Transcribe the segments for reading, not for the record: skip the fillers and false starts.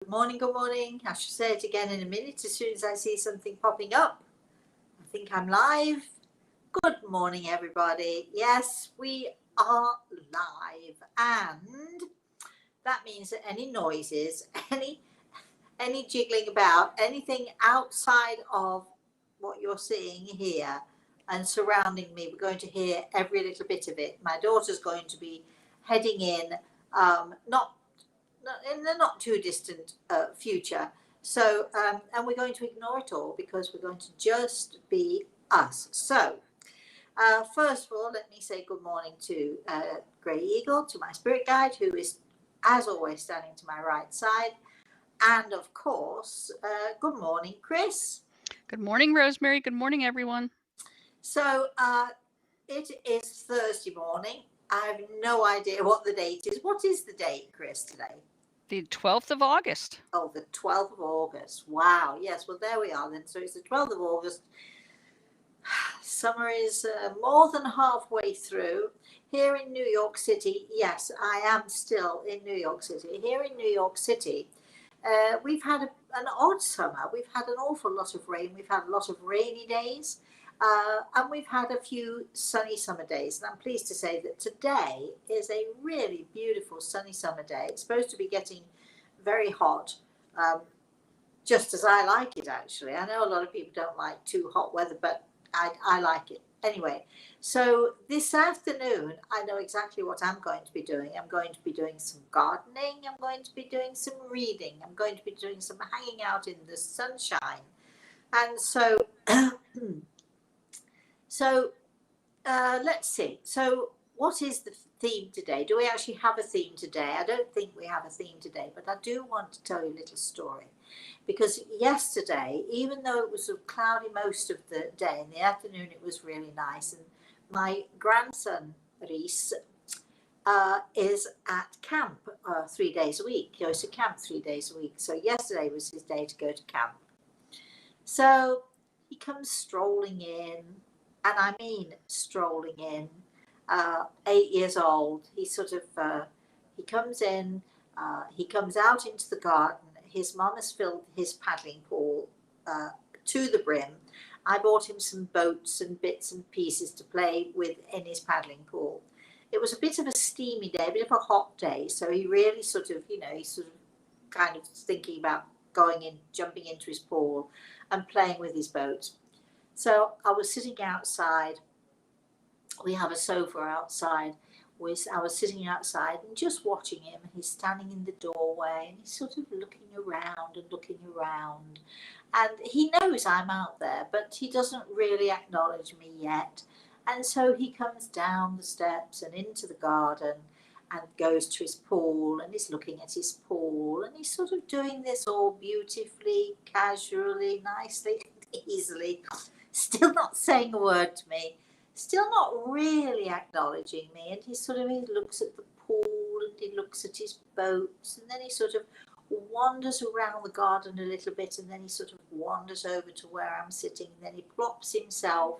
Good morning, good morning. I shall say it again in a minute as soon as I see something popping up. I think I'm live. Good morning, everybody. Yes, we are live, and that means that any noises, any jiggling about, anything outside of what you're seeing here and surrounding me, we're going to hear every little bit of it. My daughter's going to be heading in, not in the not too distant future. So, and we're going to ignore it all because we're going to just be us. So, first of all, let me say good morning to Grey Eagle, to my spirit guide, who is, as always, standing to my right side. And of course, good morning, Chris. Good morning, Rosemary. Good morning, everyone. So, it is Thursday morning. I have no idea what the date is. What is the date, Chris, today? The 12th of August. Oh, the 12th of August. Wow. Yes, well, there we are then. So it's the 12th of August. Summer is more than halfway through. Here in New York City, yes, I am still in New York City. Here in New York City, we've had an odd summer. We've had an awful lot of rain. We've had a lot of rainy days. And we've had a few sunny summer days. And I'm pleased to say that today is a really beautiful sunny summer day. It's supposed to be getting very hot, just as I like it, actually. I know a lot of people don't like too hot weather, but I like it. Anyway, so this afternoon, I know exactly what I'm going to be doing. I'm going to be doing some gardening. I'm going to be doing some reading. I'm going to be doing some hanging out in the sunshine. And so, let's see. So, what is the theme today? Do we actually have a theme today? I don't think we have a theme today, but I do want to tell you a little story. Because yesterday, even though it was sort of cloudy most of the day, in the afternoon it was really nice. And my grandson, Reese, is at camp 3 days a week. He goes to camp 3 days a week. So yesterday was his day to go to camp. So he comes strolling in, and I mean strolling in, 8 years old. He sort of, he comes in, he comes out into the garden. His mum has filled his paddling pool to the brim. I bought him some boats and bits and pieces to play with in his paddling pool. It was a bit of a steamy day, a bit of a hot day, so he really sort of, he's sort of kind of thinking about going in, jumping into his pool and playing with his boat. So I was sitting outside. We have a sofa outside. I was sitting outside and just watching him. He's standing in the doorway and he's sort of looking around and looking around. And he knows I'm out there, but he doesn't really acknowledge me yet. And so he comes down the steps and into the garden and goes to his pool and he's looking at his pool and he's sort of doing this all beautifully, casually, nicely, easily, still not saying a word to me. Still not really acknowledging me, and he looks at the pool and he looks at his boats, and then he sort of wanders around the garden a little bit, and then he sort of wanders over to where I'm sitting, and then he plops himself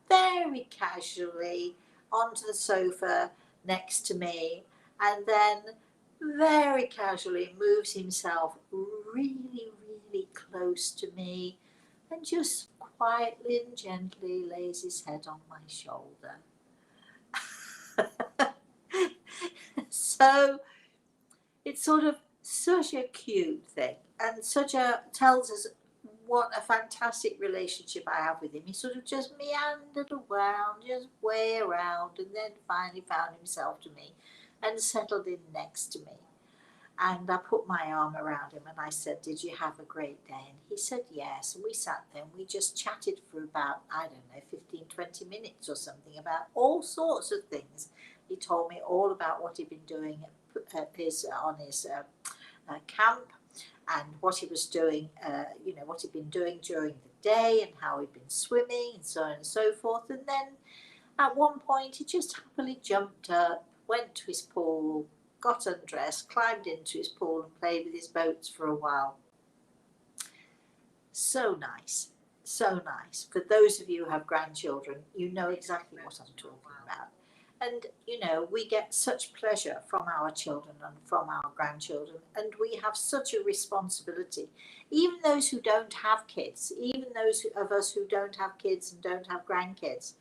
very casually onto the sofa next to me, and then very casually moves himself really, really close to me and just quietly and gently lays his head on my shoulder. So it's sort of such a cute thing and tells us what a fantastic relationship I have with him. He sort of just meandered around, just way around, and then finally found himself to me and settled in next to me. And I put my arm around him and I said, "Did you have a great day?" And he said, "Yes." And we sat there and we just chatted for about, I don't know, 15, 20 minutes or something about all sorts of things. He told me all about what he'd been doing on his camp and what he was doing, what he'd been doing during the day and how he'd been swimming and so on and so forth. And then at one point he just happily jumped up, went to his pool, got undressed, climbed into his pool and played with his boats for a while. So nice, so nice. For those of you who have grandchildren, you know exactly what I'm talking about. And, we get such pleasure from our children and from our grandchildren, and we have such a responsibility. Even those who don't have kids, even those of us who don't have kids and don't have grandkids,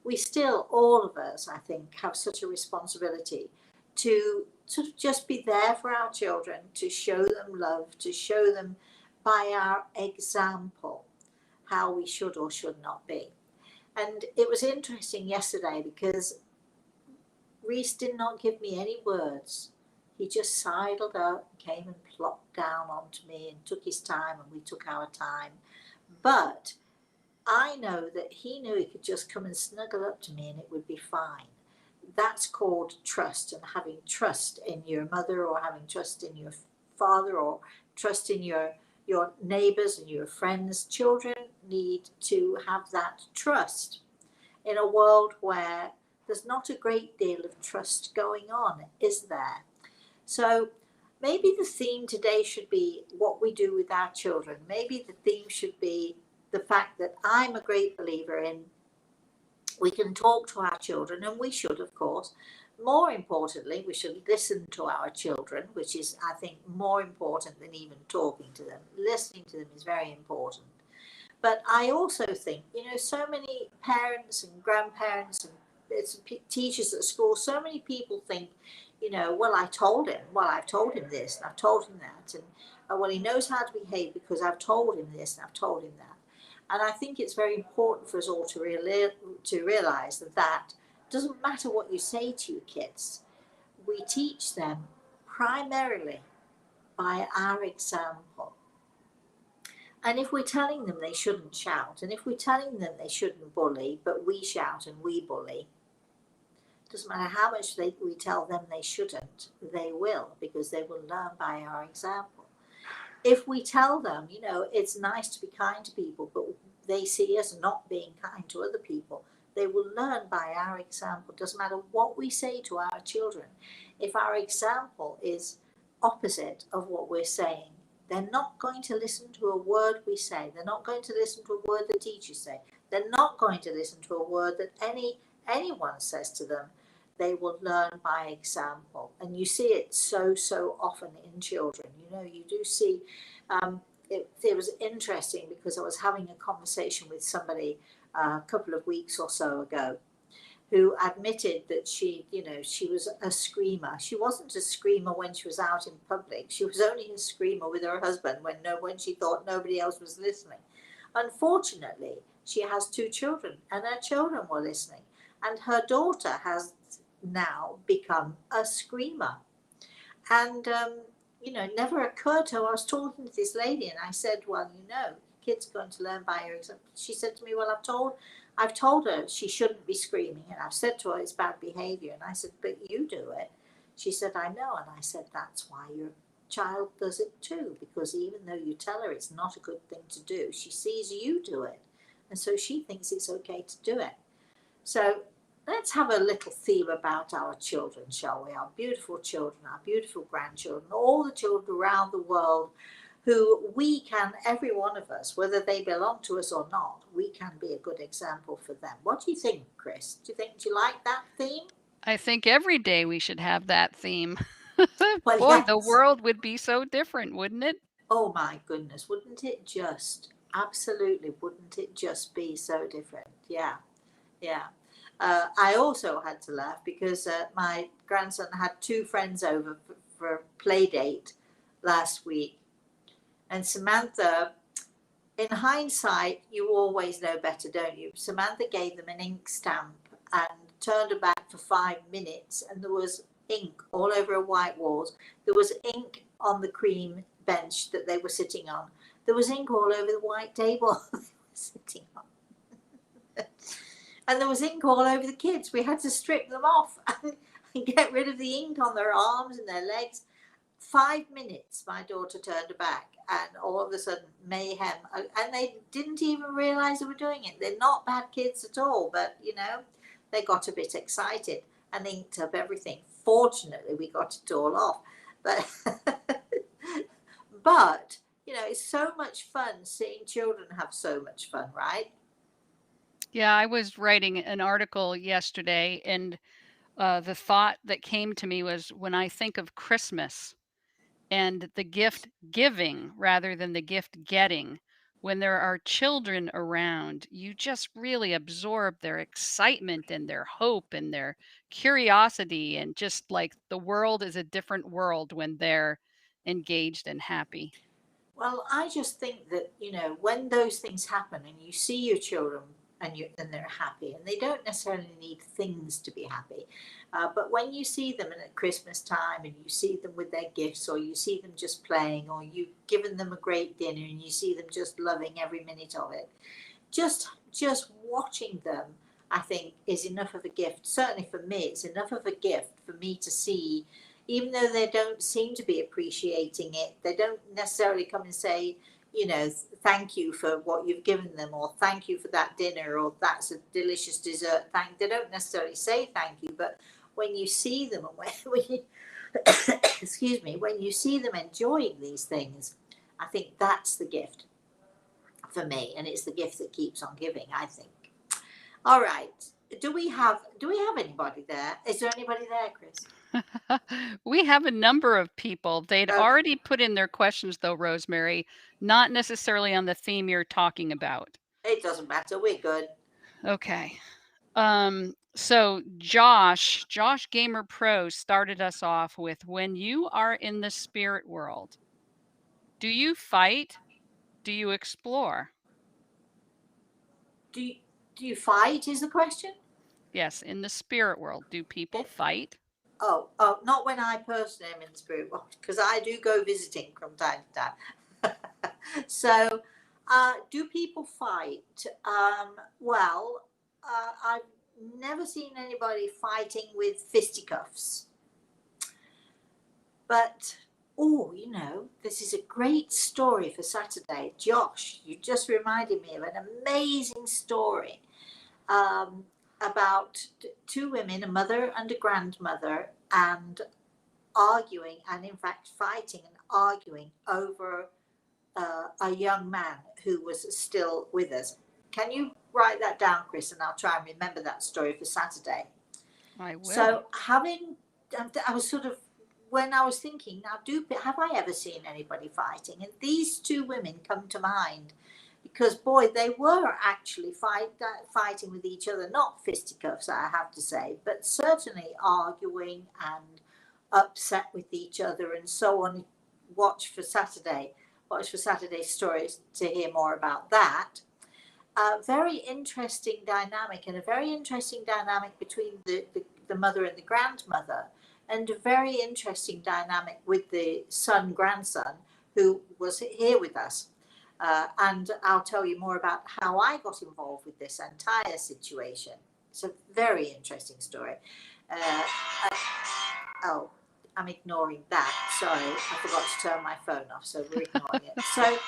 we still, all of us, I think, have such a responsibility to sort of just be there for our children, to show them love, to show them by our example how we should or should not be. And it was interesting yesterday because Reese did not give me any words. He just sidled up, came and plopped down onto me and took his time, and we took our time. But I know that he knew he could just come and snuggle up to me and it would be fine. That's called trust, and having trust in your mother, or having trust in your father, or trust in your neighbors and your friends. Children need to have that trust in a world where there's not a great deal of trust going on, is there? So maybe the theme today should be what we do with our children. Maybe the theme should be the fact that I'm a great believer in we can talk to our children, and we should, of course. More importantly, we should listen to our children, which is, I think, more important than even talking to them. Listening to them is very important. But I also think, so many parents and grandparents and teachers at school, so many people think, well, I've told him this, and I've told him that, and well, he knows how to behave because I've told him this and I've told him that. And I think it's very important for us all to realize that doesn't matter what you say to your kids. We teach them primarily by our example. And if we're telling them they shouldn't shout, and if we're telling them they shouldn't bully, but we shout and we bully, doesn't matter how much we tell them they shouldn't, they will, because they will learn by our example. If we tell them, it's nice to be kind to people, but they see us not being kind to other people, they will learn by our example. Doesn't matter what we say to our children. If our example is opposite of what we're saying, they're not going to listen to a word we say. They're not going to listen to a word the teachers say. They're not going to listen to a word that anyone says to them. They will learn by example. And you see it so often in children. You do see, it was interesting because I was having a conversation with somebody a couple of weeks or so ago who admitted that she was a screamer. She wasn't a screamer when she was out in public. She was only a screamer with her husband when she thought nobody else was listening. Unfortunately, she has 2 children, and her children were listening. And her daughter has now become a screamer. And, it never occurred to her. I was talking to this lady and I said, well, kids are going to learn by your example. She said to me, well, I've told her she shouldn't be screaming, and I've said to her it's bad behavior. And I said, but you do it. She said, I know. And I said, that's why your child does it too, because even though you tell her it's not a good thing to do, she sees you do it. And so she thinks it's okay to do it. So let's have a little theme about our children, shall we? Our beautiful children, our beautiful grandchildren, all the children around the world who we can, every one of us, whether they belong to us or not, we can be a good example for them. What do you think, Chris? Do you like that theme? I think every day we should have that theme. Well, Boy, the yes. world would be so different, wouldn't it? Oh my goodness, wouldn't it just, absolutely, wouldn't it just be so different? Yeah, yeah. I also had to laugh because my grandson had 2 friends over for a play date last week. And Samantha, in hindsight, you always know better, don't you? Samantha gave them an ink stamp and turned her back for 5 minutes, and there was ink all over her white walls. There was ink on the cream bench that they were sitting on. There was ink all over the white table they were sitting on. And there was ink all over the kids. We had to strip them off and get rid of the ink on their arms and their legs. 5 minutes, my daughter turned her back, and all of a sudden, mayhem. And they didn't even realize they were doing it. They're not bad kids at all, but they got a bit excited and inked up everything. Fortunately, we got it all off. But it's so much fun seeing children have so much fun, right? Yeah, I was writing an article yesterday, and The thought that came to me was when I think of Christmas and the gift giving rather than the gift getting. When there are children around, you just really absorb their excitement and their hope and their curiosity, and just like the world is a different world when they're engaged and happy. Well, I just think that, when those things happen and you see your children and they're happy, and they don't necessarily need things to be happy, but when you see them at Christmas time and you see them with their gifts, or you see them just playing, or you've given them a great dinner and you see them just loving every minute of it, just watching them, I think, is enough of a gift. Certainly for me, it's enough of a gift for me to see, even though they don't seem to be appreciating it. They don't necessarily come and say, thank you for what you've given them, or thank you for that dinner, or that's a delicious dessert. They don't necessarily say thank you, but when you see them, and when you, excuse me, when you see them enjoying these things, I think that's the gift for me, and it's the gift that keeps on giving, I think. All right. Do we have anybody there? Is there anybody there, Chris? We have a number of people. They'd Okay. already put in their questions, though, Rosemary, not necessarily on the theme you're talking about. It doesn't matter. We're good. Okay. So Josh Gamer Pro started us off with, when you are in the spirit world, do you fight? Do you explore? Do you, do you fight is the question? Yes, in the spirit world, do people Eh, fight? Oh, not when I personally am in the spirit world, because I do go visiting from time to time. So, do people fight? Well, I've never seen anybody fighting with fisticuffs. But, oh, this is a great story for Saturday. Josh, you just reminded me of an amazing story, um, about two women, a mother and a grandmother, and arguing, and in fact fighting and arguing over a young man who was still with us. Can you write that down, Chris? And I'll try and remember that story for Saturday. I will. So I was sort of, when I was thinking, now, have I ever seen anybody fighting? And these two women come to mind, because boy, they were actually fighting with each other, not fisticuffs, I have to say, but certainly arguing and upset with each other and so on. Watch for Saturday. Watch for Saturday's stories to hear more about that. A very interesting dynamic, and a very interesting dynamic between the mother and the grandmother, and a very interesting dynamic with the son grandson who was here with us. And I'll tell you more about how I got involved with this entire situation. It's a very interesting story. Oh, I'm ignoring that. Sorry, I forgot to turn my phone off, so we're ignoring it. So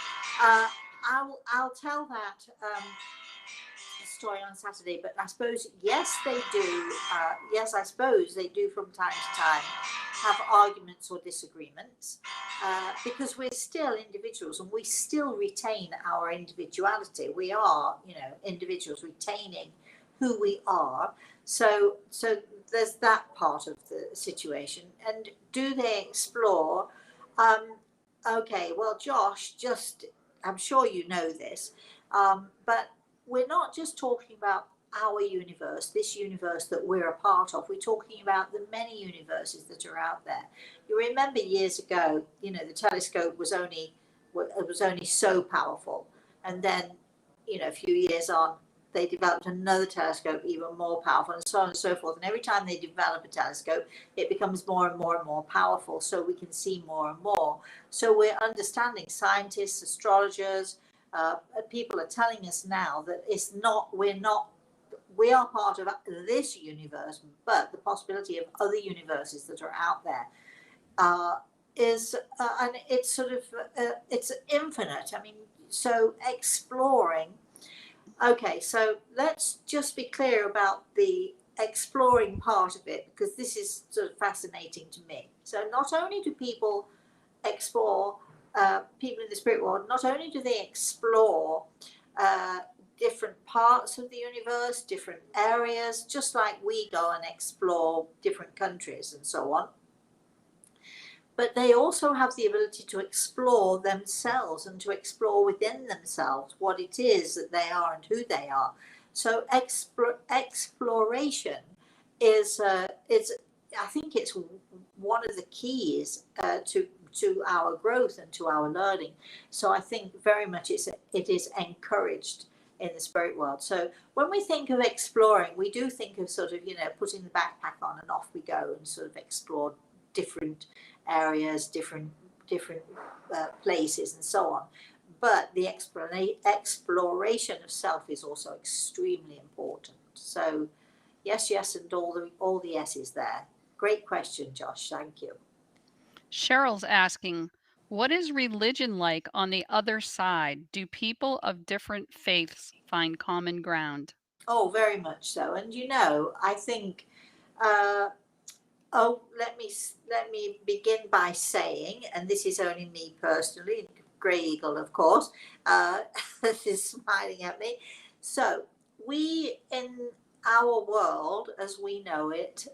I'll tell that story on Saturday. But I suppose, yes, they do. Yes, I suppose they do from time to time have arguments or disagreements, because we're still individuals and we still retain our individuality. We are, individuals retaining who we are. So there's that part of the situation. And do they explore? Okay, well, Josh, I'm sure you know this, but we're not just talking about our universe, this universe that we're a part of. We're talking about the many universes that are out there. You remember years ago, the telescope was only so powerful, and then, a few years on, they developed another telescope even more powerful, and so on and so forth. And every time they develop a telescope, it becomes more and more and more powerful, so we can see more and more. So we're understanding, scientists, astrologers, people are telling us now that we are part of this universe, but the possibility of other universes that are out there is, and it's sort of, it's infinite. I mean, so exploring. Okay, so let's just be clear about the exploring part of it, because this is sort of fascinating to me. So not only do people explore, people in the spirit world, not only do they explore, uh, different parts of the universe, different areas, just like we go and explore different countries and so on. But they also have the ability to explore themselves and to explore within themselves what it is that they are and who they are. So exploration is I think it's one of the keys to our growth and to our learning. So I think very much it is encouraged in the spirit world. So when we think of exploring, we do think of sort of, you know, putting the backpack on and off we go and sort of explore different areas, different places and so on. But the exploration of self is also extremely important. So yes, and all the S's there. Great question, Josh. Thank you. Cheryl's asking, what is religion like on the other side? Do people of different faiths find common ground? Oh, very much so. And you know, I think uh, oh, let me begin by saying, and this is only me personally, Grey Eagle, of course, is smiling at me. So we in our world, as we know it,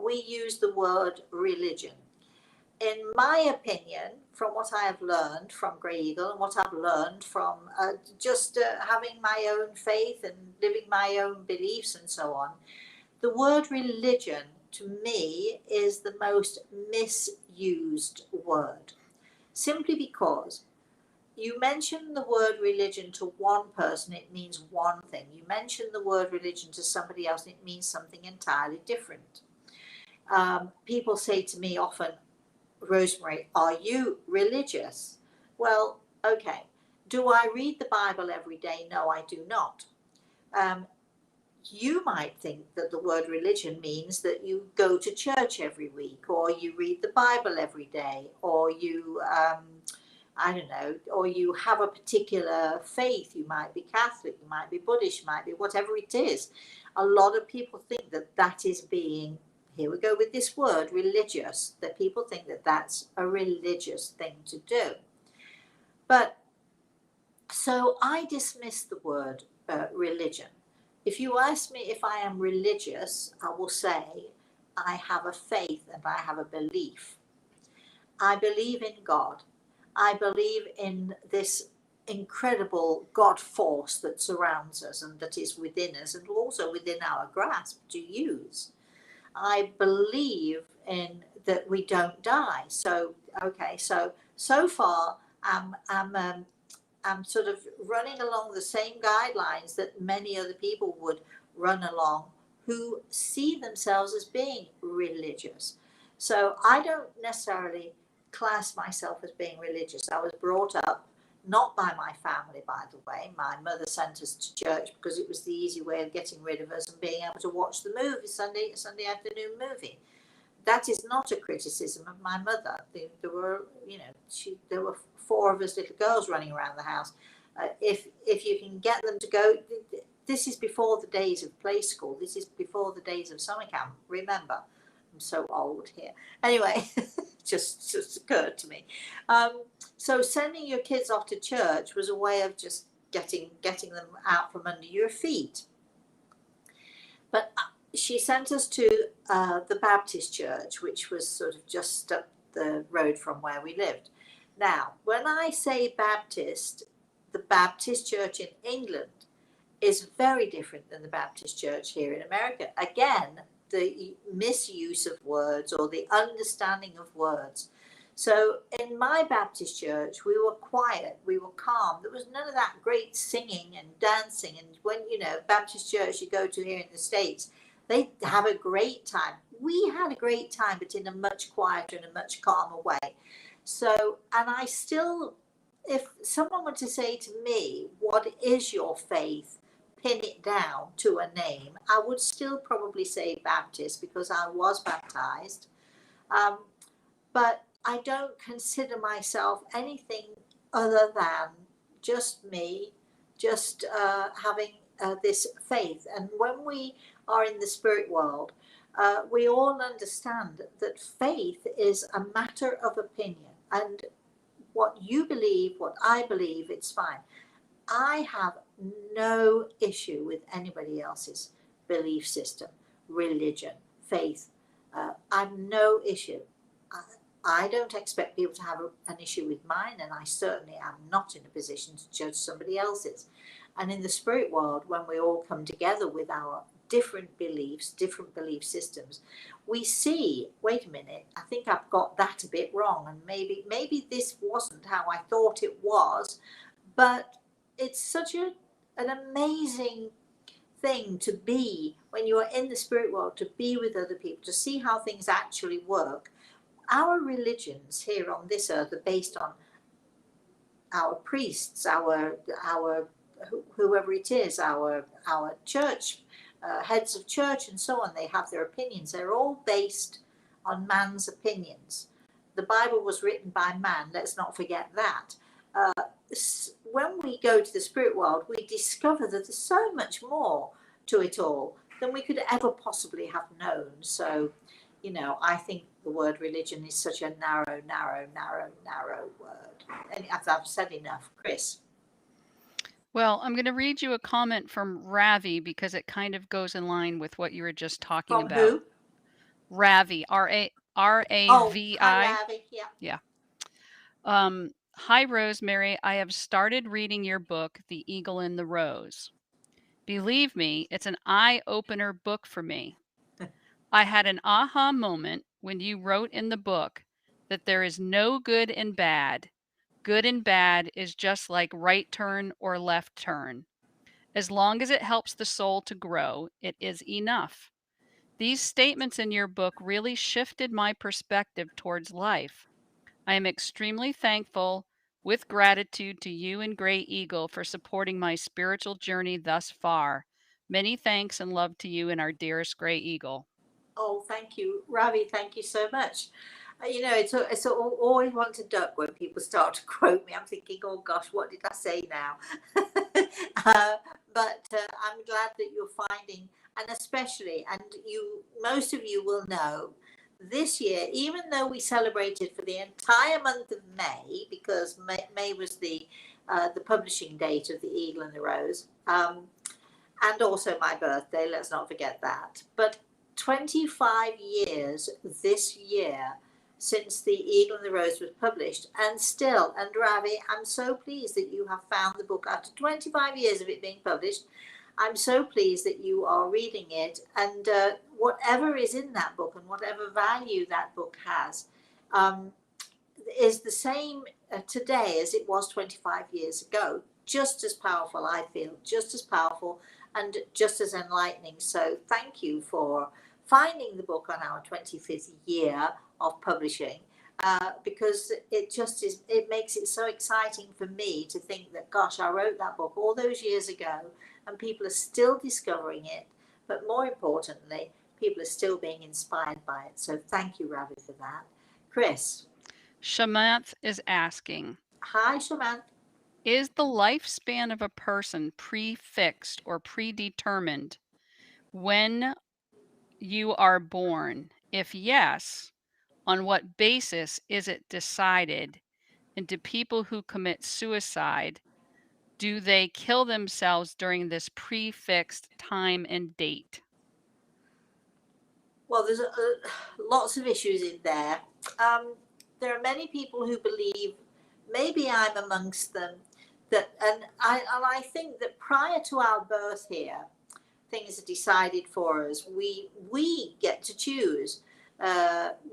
we use the word religion. In my opinion, from what I have learned from Grey Eagle and what I've learned from just having my own faith and living my own beliefs and so on, the word religion to me is the most misused word, simply because you mention the word religion to one person, it means one thing. You mention the word religion to somebody else, and it means something entirely different. People say to me often, Rosemary, are you religious? Well, okay. Do I read the Bible every day? No, I do not. Um, you might think that the word religion means that you go to church every week, or you read the Bible every day, or you, I don't know, or you have a particular faith. You might be Catholic, you might be Buddhist, you might be whatever it is. A lot of people think that that is being, here we go with this word, religious, that people think that that's a religious thing to do. But so I dismiss the word religion. If you ask me if I am religious, I will say I have a faith and I have a belief. I believe in God. I believe in this incredible God force that surrounds us and that is within us and also within our grasp to use. I believe in that we don't die. So, okay, so far I'm sort of running along the same guidelines that many other people would run along who see themselves as being religious. So I don't necessarily class myself as being religious. I was brought up not by my family, by the way. My mother sent us to church because it was the easy way of getting rid of us and being able to watch the movie, Sunday afternoon movie. That is not a criticism of my mother. There were, you know, there were four of us little girls running around the house. If you can get them to go, this is before the days of play school. This is before the days of summer camp. Remember, I'm so old here. Anyway, just occurred to me. So sending your kids off to church was a way of just getting them out from under your feet. But she sent us to the Baptist church, which was sort of just up the road from where we lived. Now, when I say Baptist, the Baptist church in England is very different than the Baptist church here in America. Again, the misuse of words or the understanding of words. So in my Baptist church, we were quiet, we were calm. There was none of that great singing and dancing. And when, you know, Baptist church you go to here in the States, they have a great time. We had a great time, but in a much quieter and a much calmer way. So, and I still, if someone were to say to me, what is your faith? Pin it down to a name, I would still probably say Baptist because I was baptized. But I don't consider myself anything other than just me, just having this faith. And when we are in the spirit world, we all understand that faith is a matter of opinion. And what you believe, what I believe, it's fine. I have no issue with anybody else's belief system, religion, faith. I've no issue. I, I don't expect people to have an issue with mine, and I certainly am not in a position to judge somebody else's. And in the spirit world, when we all come together with our different beliefs, different belief systems, we see, wait a minute, I think I've got that a bit wrong, and maybe this wasn't how I thought it was, but it's such an amazing thing to be when you are in the spirit world, to be with other people, to see how things actually work. Our religions here on this earth are based on our priests, our whoever it is, our church heads of church and so on. They have their opinions. They're all based on man's opinions. The Bible was written by man. Let's not forget that. When we go to the spirit world, we discover that there's so much more to it all than we could ever possibly have known. So, you know, I think the word religion is such a narrow word. And I've said enough. Chris. Well, I'm going to read you a comment from Ravi because it kind of goes in line with what you were just talking From about. who? Ravi, Oh, Ravi. hi, Ravi. Yeah. Yeah. Hi, Rosemary. I have started reading your book, The Eagle and the Rose. Believe me, it's an eye-opener book for me. I had an aha moment when you wrote in the book that there is no good and bad. Good and bad is just like right turn or left turn. As long as it helps the soul to grow, it is enough. These statements in your book really shifted my perspective towards life. I am extremely thankful with gratitude to you and Grey Eagle for supporting my spiritual journey thus far. Many thanks and love to you and our dearest Grey Eagle. Oh, thank you, Ravi. Thank you so much. You know, it's always want to duck when people start to quote me. I'm thinking, oh gosh, what did I say now? But I'm glad that you're finding, and especially, and most of you will know, this year, even though we celebrated for the entire month of May, because May was the publishing date of the Eagle and the Rose, and also my birthday. Let's not forget that. But 25 years this year since the Eagle and the Rose was published, and still, and Ravi, I'm so pleased that you have found the book after 25 years of it being published. I'm so pleased that you are reading it, and whatever is in that book and whatever value that book has is the same today as it was 25 years ago. Just as powerful, I feel, just as powerful and just as enlightening. So thank you for finding the book on our 25th year of publishing, because it just is, it makes it so exciting for me to think that, gosh, I wrote that book all those years ago and people are still discovering it. But more importantly, people are still being inspired by it. So thank you, Ravi, for that. Chris. Shamanth is asking, Hi, Shaman. is the lifespan of a person prefixed or predetermined when you are born? If yes, on what basis is it decided? And do people who commit suicide, do they kill themselves during this prefixed time and date? Well, there's lots of issues in there. There are many people who believe, maybe I'm amongst them, that, and I think that prior to our birth here, things are decided for us. We get to choose.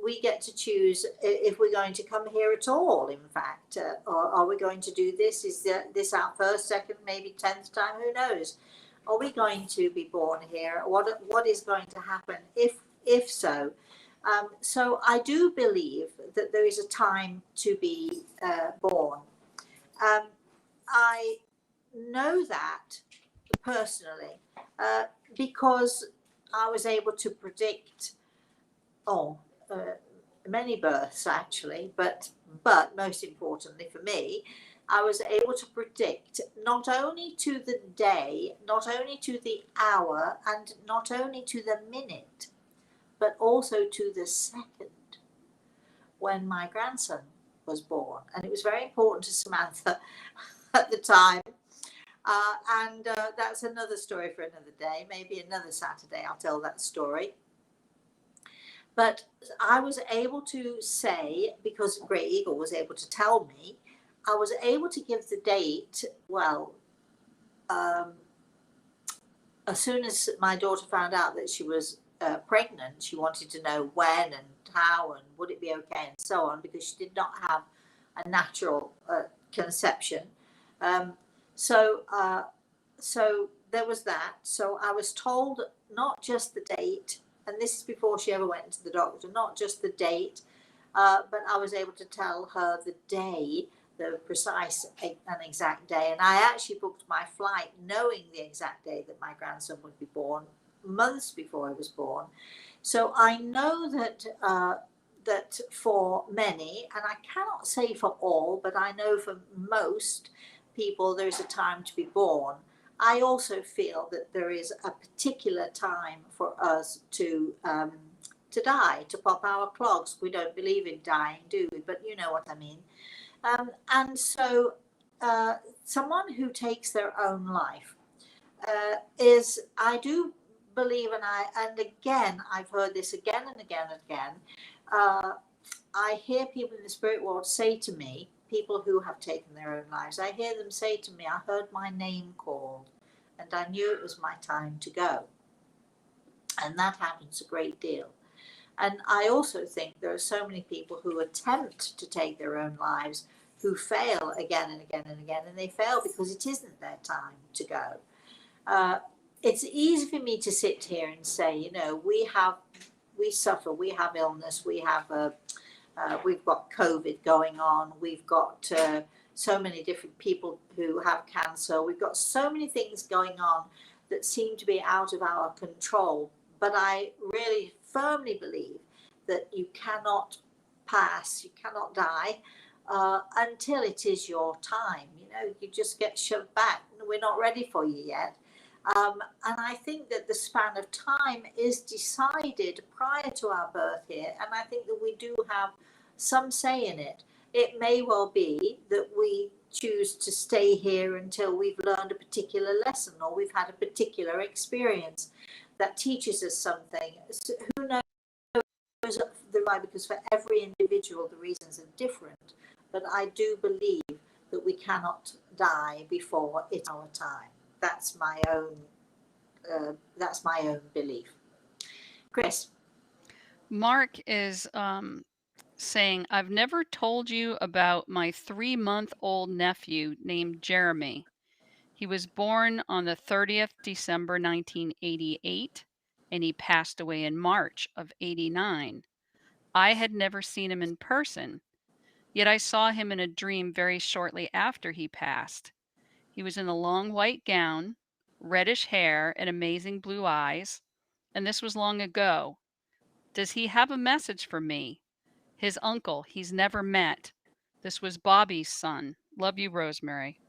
We get to choose if we're going to come here at all. In fact, or are we going to do this? Is this our first, second, maybe 10th time? Who knows? Are we going to be born here? What is going to happen if so? So I do believe that there is a time to be born. Um, I know that personally, because I was able to predict, oh, uh, many births actually, but most importantly for me, I was able to predict not only to the day, not only to the hour, and not only to the minute, but also to the second when my grandson was born. And it was very important to Samantha at the time, And that's another story for another day. Maybe another Saturday I'll tell that story. But I was able to say, because Grey Eagle was able to tell me, I was able to give the date, well, as soon as my daughter found out that she was pregnant, she wanted to know when and how and would it be okay and so on, because she did not have a natural conception. So there was that. So I was told not just the date, and this is before she ever went to the doctor, not just the date, but I was able to tell her the day, the precise and exact day. And I actually booked my flight knowing the exact day that my grandson would be born, months before I was born. So I know that that for many, and I cannot say for all, but I know for most people there is a time to be born. I also feel that there is a particular time for us to die, to pop our clogs. We don't believe in dying, do we? But you know what I mean. And so someone who takes their own life is, I do believe, and again, I've heard this again and again and again. I hear people in the spirit world say to me, people who have taken their own lives, I hear them say to me, I heard my name called and I knew it was my time to go. And that happens a great deal. And I also think there are so many people who attempt to take their own lives who fail again and again and again, and they fail because it isn't their time to go. It's easy for me to sit here and say, you know, we suffer, we have illness, we've got COVID going on, we've got so many different people who have cancer, we've got so many things going on that seem to be out of our control. But I really firmly believe that you cannot pass, you cannot die until it is your time. You know, you just get shoved back. We're not ready for you yet. And I think that the span of time is decided prior to our birth here. And I think that we do have some say in it. It may well be that we choose to stay here until we've learned a particular lesson or we've had a particular experience that teaches us something. So who knows the right, because for every individual the reasons are different. But I do believe that we cannot die before it's our time. That's my own belief. Chris. Mark is saying, I've never told you about my 3-month-old nephew named Jeremy. He was born on the 30th December 1988, and he passed away in March of 89. I had never seen him in person, yet I saw him in a dream very shortly after he passed. He was in a long white gown, reddish hair, and amazing blue eyes, and this was long ago. Does he have a message for me? His uncle he's never met. This was Bobby's son. Love you, Rosemary.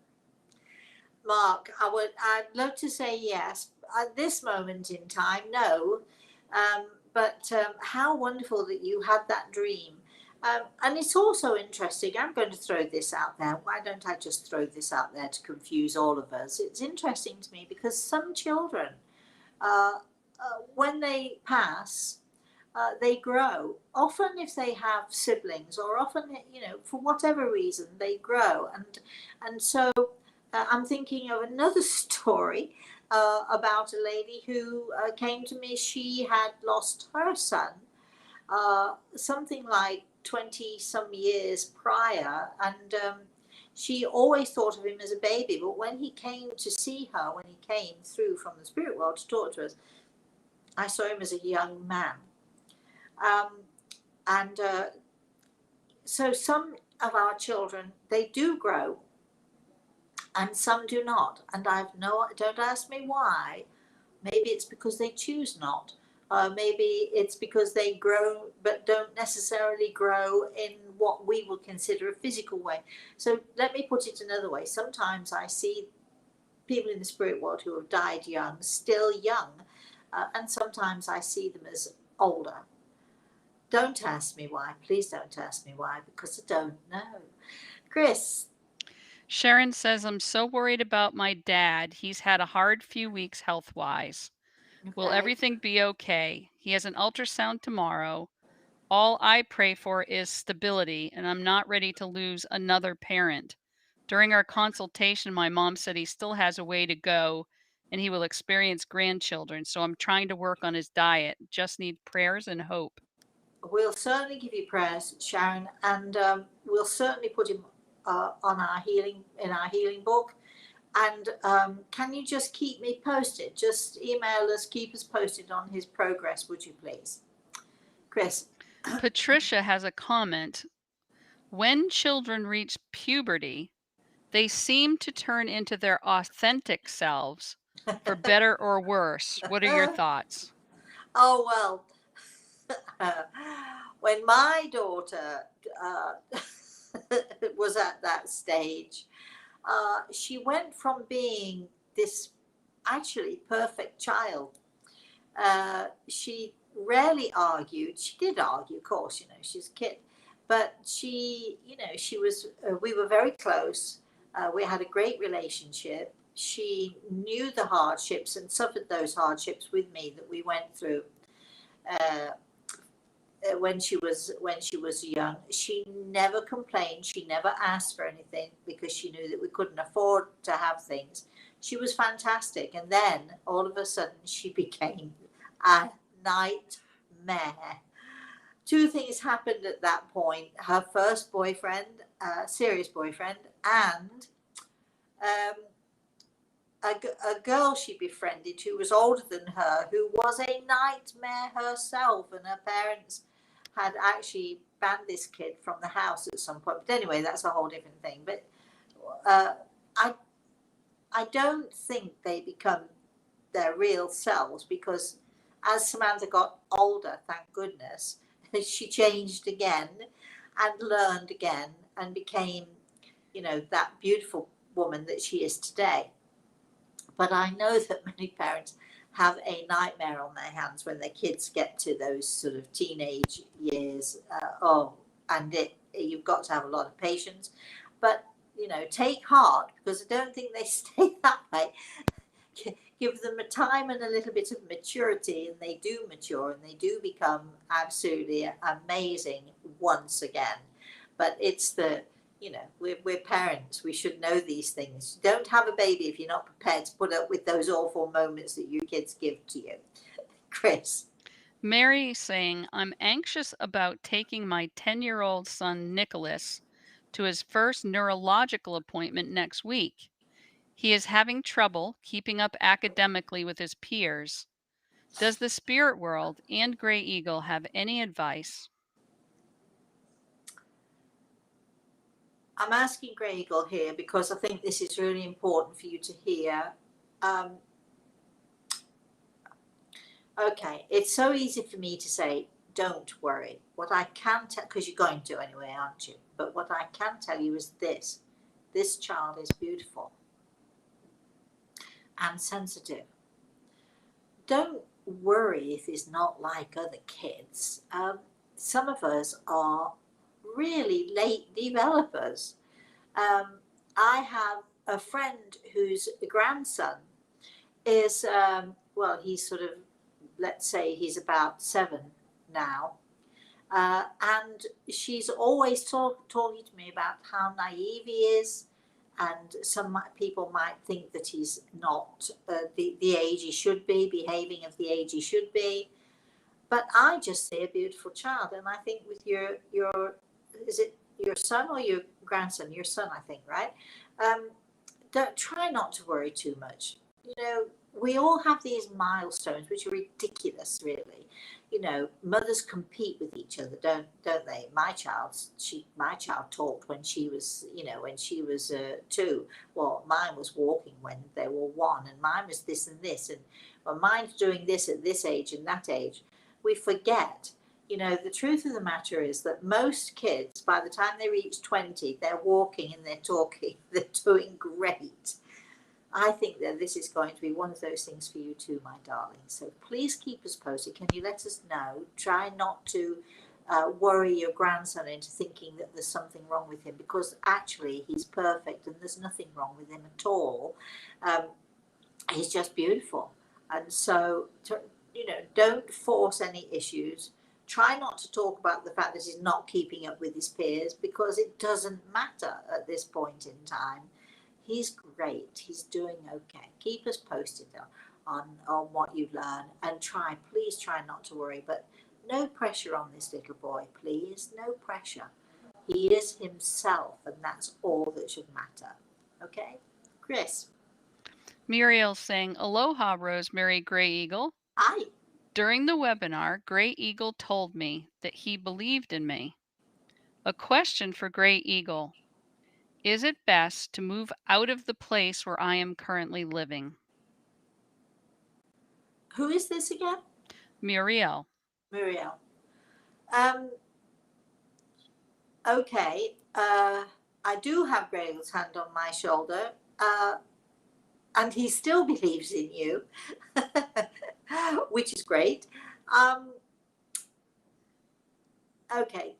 Mark, I'd love to say yes. At this moment in time, no. But how wonderful that you had that dream. And it's also interesting, I'm going to throw this out there. Why don't I just throw this out there to confuse all of us? It's interesting to me because some children, when they pass, they grow. Often if they have siblings, or often, you know, for whatever reason, they grow. And so I'm thinking of another story about a lady who came to me. She had lost her son something like 20 some years prior, and she always thought of him as a baby. But when he came to see her, when he came through from the spirit world to talk to us, I saw him as a young man. And so some of our children, they do grow and some do not. And don't ask me why. Maybe it's because they choose not. Maybe it's because they grow but don't necessarily grow in what we would consider a physical way. So let me put it another way. Sometimes I see people in the spirit world who have died young, still young, and sometimes I see them as older. Don't ask me why. Please don't ask me why, because I don't know. Chris. Sharon says, I'm so worried about my dad. He's had a hard few weeks health wise. Will Okay. everything be okay? He has an ultrasound tomorrow. All I pray for is stability, and I'm not ready to lose another parent. During our consultation, my mom said he still has a way to go and he will experience grandchildren. So I'm trying to work on his diet. Just need prayers and hope. We'll certainly give you prayers, Sharon, and we'll certainly put him on our healing book. And can you just keep me posted? Just email us, keep us posted on his progress, would you please, Chris? Patricia has a comment. When children reach puberty, they seem to turn into their authentic selves, for better or worse. What are your thoughts? Oh well, when my daughter was at that stage, she went from being this actually perfect child. She rarely argued. She did argue, of course, she's a kid. But she was, we were very close. We had a great relationship. She knew the hardships and suffered those hardships with me that we went through. Uh, when she was young, she never complained. She never asked for anything because she knew that we couldn't afford to have things. She was fantastic, and then all of a sudden she became a nightmare. Two things happened at that point: her first boyfriend, serious boyfriend, and um, a girl she befriended who was older than her, who was a nightmare herself, and her parents had actually banned this kid from the house at some point. But anyway, that's a whole different thing. But uh, I I don't think they become their real selves, because as Samantha got older, thank goodness, she changed again and learned again and became, that beautiful woman that she is today. But I know that many parents have a nightmare on their hands when their kids get to those sort of teenage years. You've got to have a lot of patience. But, take heart, because I don't think they stay that way. Give them a time and a little bit of maturity, and they do mature and they do become absolutely amazing once again. But it's we're parents. We should know these things. Don't have a baby if you're not prepared to put up with those awful moments that your kids give to you. Chris. Mary saying, I'm anxious about taking my 10-year-old son Nicholas to his first neurological appointment next week. He is having trouble keeping up academically with his peers. Does the spirit world and Grey Eagle have any advice? I'm asking Grey Eagle here because I think this is really important for you to hear. Um, okay, it's so easy for me to say, don't worry. What I can tell, because you're going to anyway, aren't you? But what I can tell you is this child is beautiful and sensitive. Don't worry if he's not like other kids. Some of us are really late developers. I have a friend whose grandson is, he's sort of, let's say he's about 7 now. And she's always talking to me about how naive he is. And some people might think that he's not the age he should be, behaving of the age he should be. But I just see a beautiful child. And I think with your is it your son or your grandson? Your son, I think, right? Um, don't try not to worry too much. We all have these milestones which are ridiculous, really. Mothers compete with each other, don't they? My child talked when she was 2. Well, mine was walking when they were 1, and mine was this and this, and well, mine's doing this at this age and that age. We forget. The truth of the matter is that most kids, by the time they reach 20, they're walking and they're talking, they're doing great. I think that this is going to be one of those things for you too, my darling. So please keep us posted. Can you let us know? Try not to worry your grandson into thinking that there's something wrong with him, because actually he's perfect and there's nothing wrong with him at all. Um, he's just beautiful. And so, don't force any issues. Try not to talk about the fact that he's not keeping up with his peers, because it doesn't matter at this point in time. He's great. He's doing okay. Keep us posted on what you learn, and please try not to worry. But no pressure on this little boy, please. No pressure. He is himself, and that's all that should matter. Okay? Chris. Muriel's saying, Aloha, Rosemary Gray Eagle. Hi. During the webinar, Gray Eagle told me that he believed in me. A question for Gray Eagle. Is it best to move out of the place where I am currently living? Who is this again? Muriel. Muriel. Um, okay. I do have Grail's hand on my shoulder, and he still believes in you, which is great. Okay.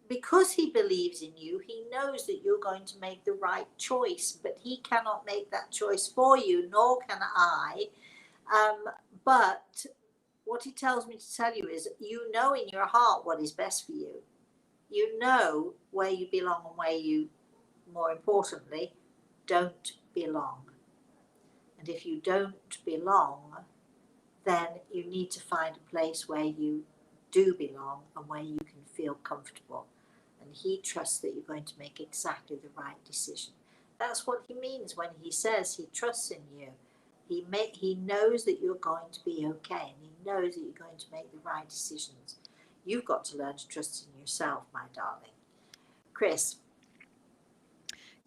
Because he believes in you, he knows that you're going to make the right choice, but he cannot make that choice for you, nor can I. But what he tells me to tell you is, you know in your heart what is best for you. You know where you belong and where you, more importantly, don't belong. And if you don't belong, then you need to find a place where you do belong and where you can feel comfortable. And he trusts that you're going to make exactly the right decision. That's what he means when he says he trusts in you. He knows that you're going to be okay, and he knows that you're going to make the right decisions. You've got to learn to trust in yourself, my darling. Chris.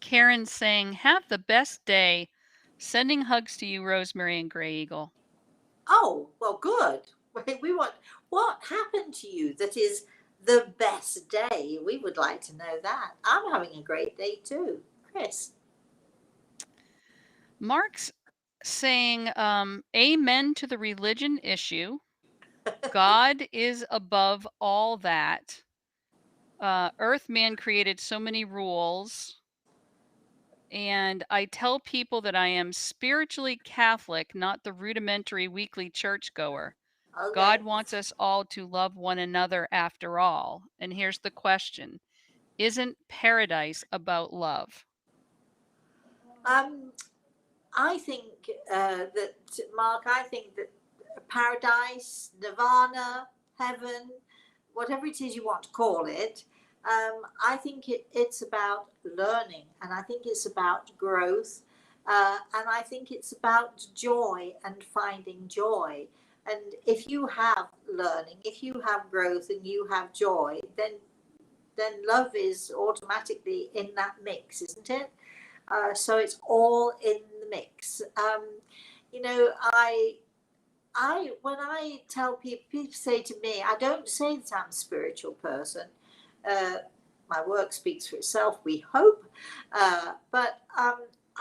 Karen's saying, have the best day. Sending hugs to you, Rosemary and Gray Eagle. Oh, well, good. We want, what happened to you that is the best day? We would like to know that. I'm having a great day too. Chris. Mark's saying, amen to the religion issue. God is above all that. Earthman created so many rules. And I tell people that I am spiritually Catholic, not the rudimentary weekly churchgoer. Okay. God wants us all to love one another after all. And here's the question. Isn't paradise about love? I think that, Mark, I think that paradise, nirvana, heaven, whatever it is you want to call it, I think it's about learning, and I think it's about growth, and I think it's about joy and finding joy. And if you have learning, if you have growth and you have joy, then love is automatically in that mix, isn't it? So it's all in the mix. You know, when I tell people, people say to me, I don't say that I'm a spiritual person. Uh, my work speaks for itself, we hope. But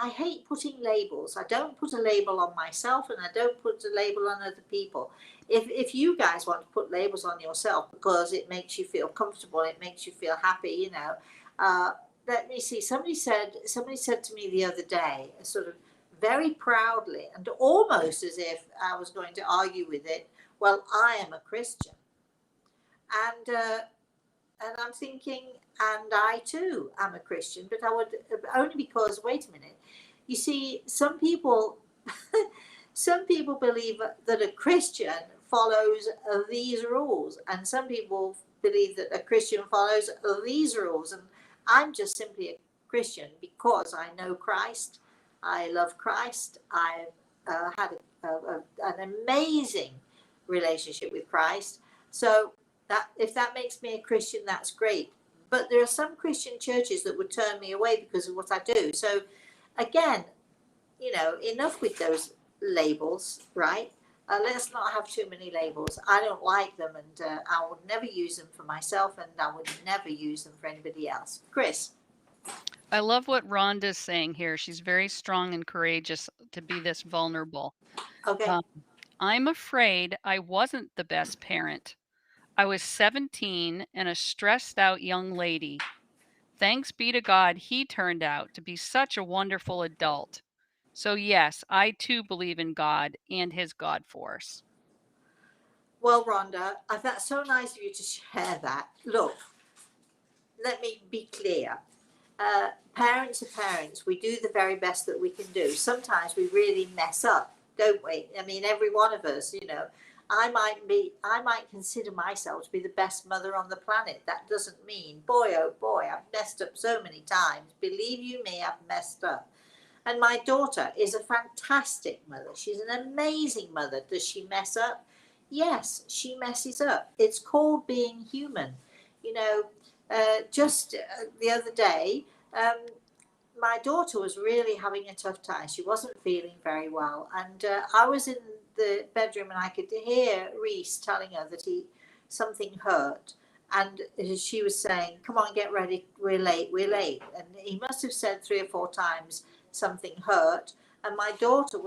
I hate putting labels. I don't put a label on myself, and I don't put a label on other people. If you guys want to put labels on yourself because it makes you feel comfortable, it makes you feel happy, let me see. Somebody said to me the other day, sort of very proudly and almost as if I was going to argue with it. Well, I am a Christian, and I'm thinking, and I too am a Christian, but I would only because, wait a minute, you see, some people, some people believe that a Christian follows these rules, and some people believe that a Christian follows these rules, and I'm just simply a Christian because I know Christ, I love Christ, I've had an amazing relationship with Christ, so that if that makes me a Christian, that's great. But there are some Christian churches that would turn me away because of what I do. So again, enough with those labels, right? Let's not have too many labels. I don't like them, and I would never use them for myself, and I would never use them for anybody else. Chris. I love what Rhonda's saying here. She's very strong and courageous to be this vulnerable. Okay. I'm afraid I wasn't the best parent. I was 17 and a stressed out young lady. Thanks be to God, he turned out to be such a wonderful adult. So, yes, I too believe in God and his God force. Well, Rhonda, that's so nice of you to share that. Look, let me be clear. Parents are parents. We do the very best that we can do. Sometimes we really mess up, don't we? I mean, every one of us, you know. I might consider myself to be the best mother on the planet. That doesn't mean, boy, oh boy, I've messed up so many times. Believe you me, I've messed up. And my daughter is a fantastic mother. She's an amazing mother. Does she mess up? Yes, she messes up. It's called being human. You know, just the other day, um, my daughter was really having a tough time. She wasn't feeling very well, and I was in the bedroom and I could hear Reese telling her that something hurt, and she was saying, "Come on, get ready. We're late. We're late." And he must have said 3 or 4 times something hurt. And my daughter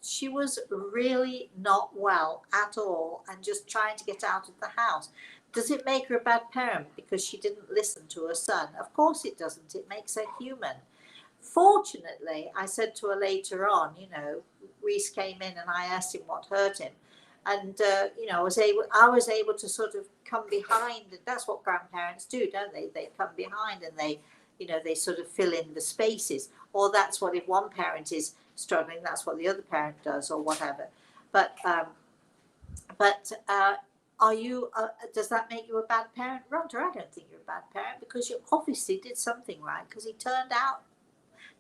she was really not well at all, and just trying to get out of the house. Does it make her a bad parent because she didn't listen to her son? Of course it doesn't. It makes her human. Fortunately, I said to her later on, you know, Reese came in and I asked him what hurt him. And, you know, I was able to sort of come behind. And that's what grandparents do, don't they? They come behind and they, you know, they sort of fill in the spaces. Or that's what, if one parent is struggling, that's what the other parent does, or whatever. But, are you, does that make you a bad parent? Rhonda, I don't think you're a bad parent, because you obviously did something right, because he turned out.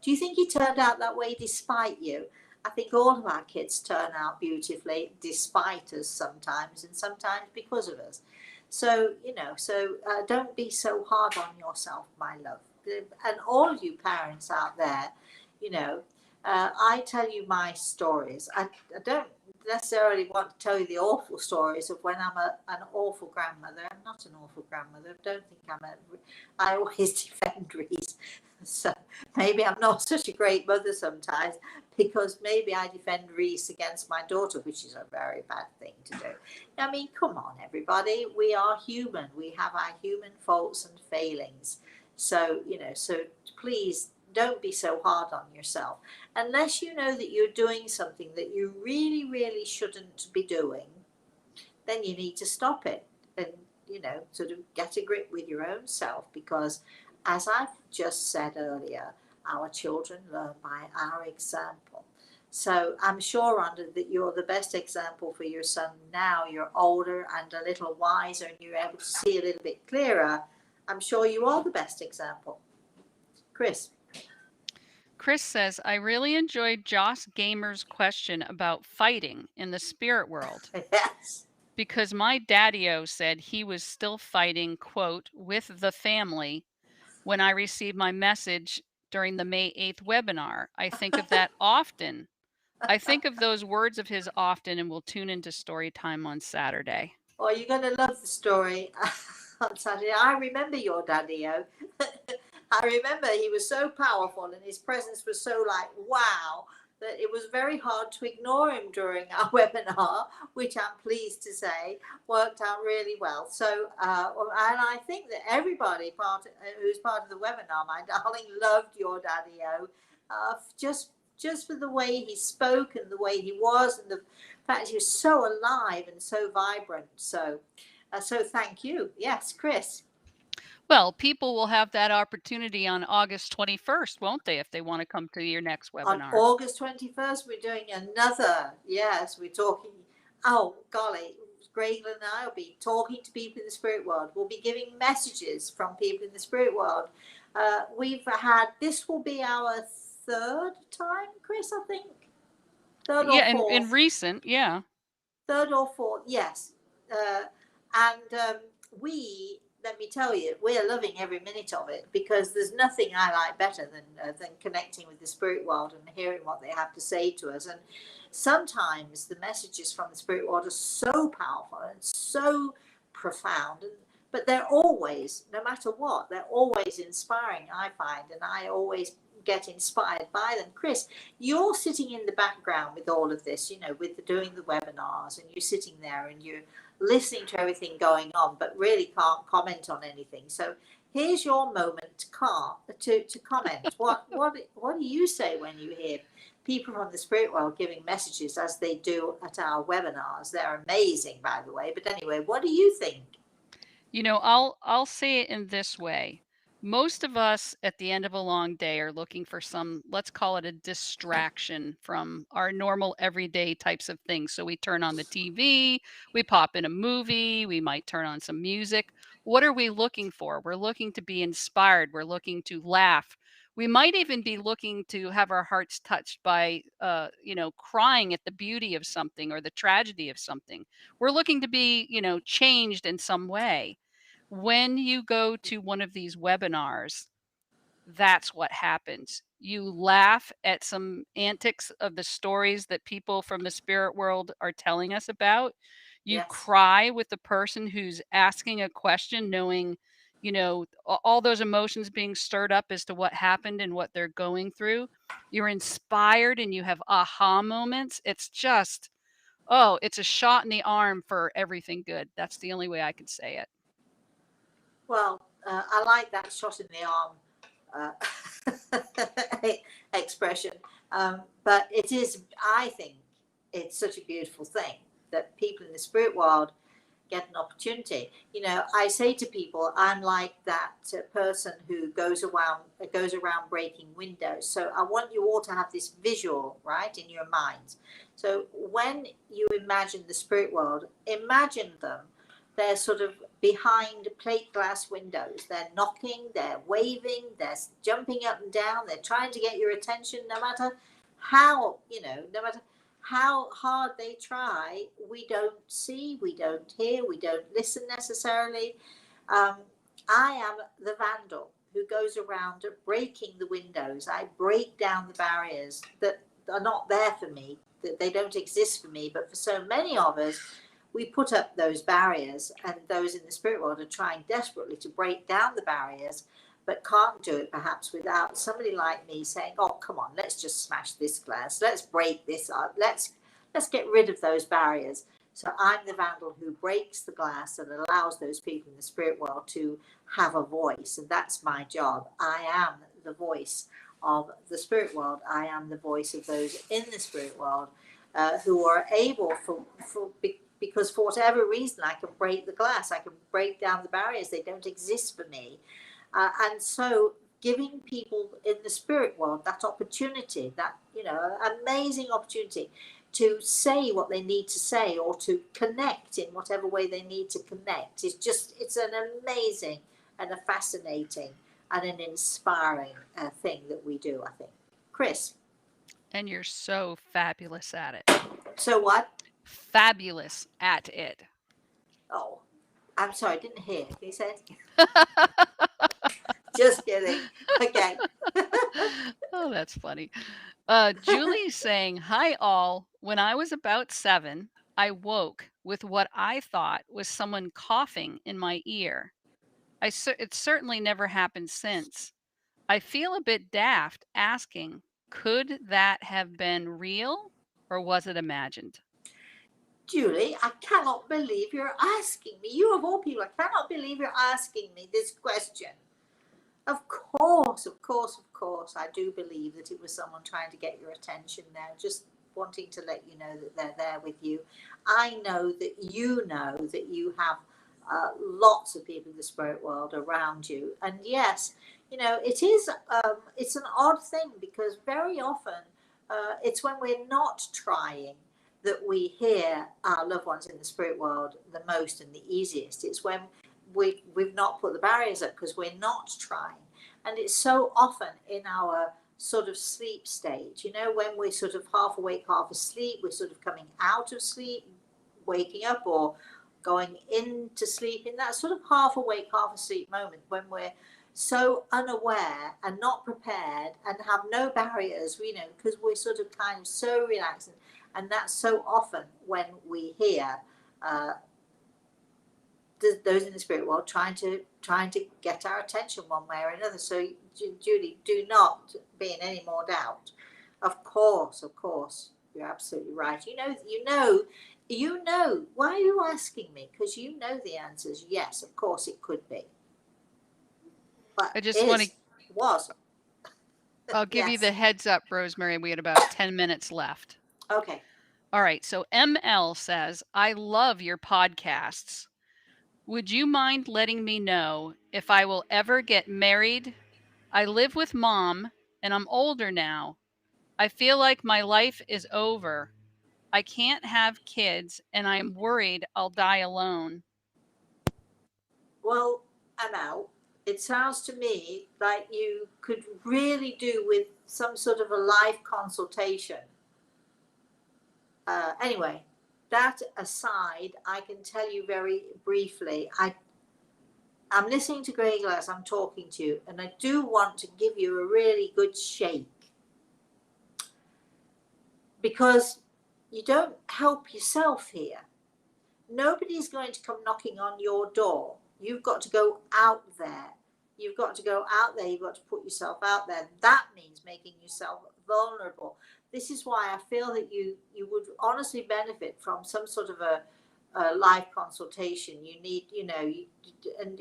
Do you think he turned out that way despite you? I think all of our kids turn out beautifully despite us sometimes, and sometimes because of us. So, you know, don't be so hard on yourself, my love. And all of you parents out there, you know, I tell you my stories. I don't necessarily want to tell you the awful stories of when I'm an awful grandmother. I'm not an awful grandmother. I don't think I always defend Reese. So maybe I'm not such a great mother sometimes, because maybe I defend Reese against my daughter, which is a very bad thing to do. I mean, come on, everybody. We are human. We have our human faults and failings. So, you know, so please don't be so hard on yourself. Unless you know that you're doing something that you really, really shouldn't be doing, then you need to stop it and, you know, sort of get a grip with your own self, because as I've just said earlier, our children learn by our example. So I'm sure, Rhonda, that you're the best example for your son now. You're older and a little wiser and you're able to see a little bit clearer. I'm sure you are the best example. Chris. Chris says, I really enjoyed Joss Gamer's question about fighting in the spirit world, Yes. because my daddy-o said he was still fighting, quote, with the family when I received my message during the May 8th webinar. I think of that often. I think of those words of his often, and will tune into story time on Saturday. Oh, you're going to love the story on Saturday. I remember your daddy-o. I remember he was so powerful and his presence was so like, wow, that it was very hard to ignore him during our webinar, which I'm pleased to say worked out really well. So, and I think that everybody who's part of the webinar, my darling, loved your daddy-o. Just for the way he spoke and the way he was, and the fact he was so alive and so vibrant. So thank you. Yes, Chris. Well, people will have that opportunity on August 21st, won't they, if they want to come to your next On webinar? August 21st, we're doing another. Yes, we're talking. Oh, golly. Greg and I will be talking to people in the spirit world. We'll be giving messages from people in the spirit world. This will be our third time, Chris, I think. Third or Yeah, in fourth. recent, yeah. Third or fourth, yes. And let me tell you, we're loving every minute of it, because there's nothing I like better than connecting with the spirit world and hearing what they have to say to us. And sometimes the messages from the spirit world are so powerful and so profound, but they're always, no matter what, they're always inspiring, I find, and I always get inspired by them. Chris, you're sitting in the background with all of this, with doing the webinars, and you're sitting there and you're listening to everything going on, but really can't comment on anything. So here's your moment to comment. What do you say when you hear people from the spirit world giving messages as they do at our webinars? They're amazing, by the way. But anyway, what do you think? I'll say it in this way. Most of us at the end of a long day are looking for some, let's call it a distraction from our normal everyday types of things. So we turn on the TV, we pop in a movie, we might turn on some music. What are we looking for? We're looking to be inspired, we're looking to laugh. We might even be looking to have our hearts touched by crying at the beauty of something or the tragedy of something. We're looking to be, changed in some way. When you go to one of these webinars, that's what happens. You laugh at some antics of the stories that people from the spirit world are telling us about. You Yes. cry with the person who's asking a question, knowing, all those emotions being stirred up as to what happened and what they're going through. You're inspired and you have aha moments. It's just, oh, it's a shot in the arm for everything good. That's the only way I could say it. Well, I like that shot in the arm expression. But it is, I think, it's such a beautiful thing that people in the spirit world get an opportunity. I say to people, I'm like that person who goes around breaking windows. So I want you all to have this visual, right, in your minds. So when you imagine the spirit world, imagine them. They're sort of behind plate glass windows. They're knocking, they're waving, they're jumping up and down. They're trying to get your attention, no matter how, no matter how hard they try, we don't see, we don't hear, we don't listen necessarily. I am the vandal who goes around breaking the windows. I break down the barriers that are not there for me, that they don't exist for me, but for so many of us, we put up those barriers, and those in the spirit world are trying desperately to break down the barriers, but can't do it perhaps without somebody like me saying, oh, come on, let's just smash this glass, let's break this up, let's get rid of those barriers. So I'm the vandal who breaks the glass and allows those people in the spirit world to have a voice, and that's my job. I am the voice of the spirit world. I am the voice of those in the spirit world who are able because for whatever reason I can break the glass, I can break down the barriers, they don't exist for me. And so giving people in the spirit world that opportunity, that, amazing opportunity to say what they need to say or to connect in whatever way they need to connect, it's an amazing and a fascinating and an inspiring thing that we do, I think. Chris? And you're so fabulous at it. So what? Fabulous at it. Oh, I'm sorry, I didn't hear. Can you say it? Just kidding. Okay. Oh, that's funny. Julie's saying, hi all. When I was about 7, I woke with what I thought was someone coughing in my ear. It certainly never happened since. I feel a bit daft asking, could that have been real or was it imagined? Julie, I cannot believe you're asking me. You of all people, I cannot believe you're asking me this question. Of course, of course, of course. I do believe that it was someone trying to get your attention there, just wanting to let you know that they're there with you. I know that you have lots of people in the spirit world around you. And yes, it is, it's an odd thing because very often it's when we're not trying that we hear our loved ones in the spirit world the most and the easiest. It's when we've not put the barriers up because we're not trying. And it's so often in our sort of sleep stage, when we're sort of half awake, half asleep, we're sort of coming out of sleep, waking up, or going into sleep, in that sort of half awake, half asleep moment when we're so unaware and not prepared and have no barriers, because we're sort of kind of so relaxed. And that's so often when we hear those in the spirit world trying to get our attention one way or another. So Julie, do not be in any more doubt. Of course, you're absolutely right. You know. Why are you asking me? Because you know the answers. Yes, of course it could be, but I just want to was. I'll give you Yes. the heads up, Rosemary. We had about 10 minutes left. Okay. All right. So ML says, I love your podcasts. Would you mind letting me know if I will ever get married? I live with mom and I'm older now. I feel like my life is over. I can't have kids and I'm worried I'll die alone. Well, I'm out. It sounds to me like you could really do with some sort of a life consultation. Anyway, that aside, I can tell you very briefly. I'm listening to Gregor as I'm talking to you, and I do want to give you a really good shake, because you don't help yourself here. Nobody's going to come knocking on your door. You've got to go out there. You've got to go out there. You've got to put yourself out there. That means making yourself vulnerable. This is why I feel that you would honestly benefit from some sort of a live consultation. You need, and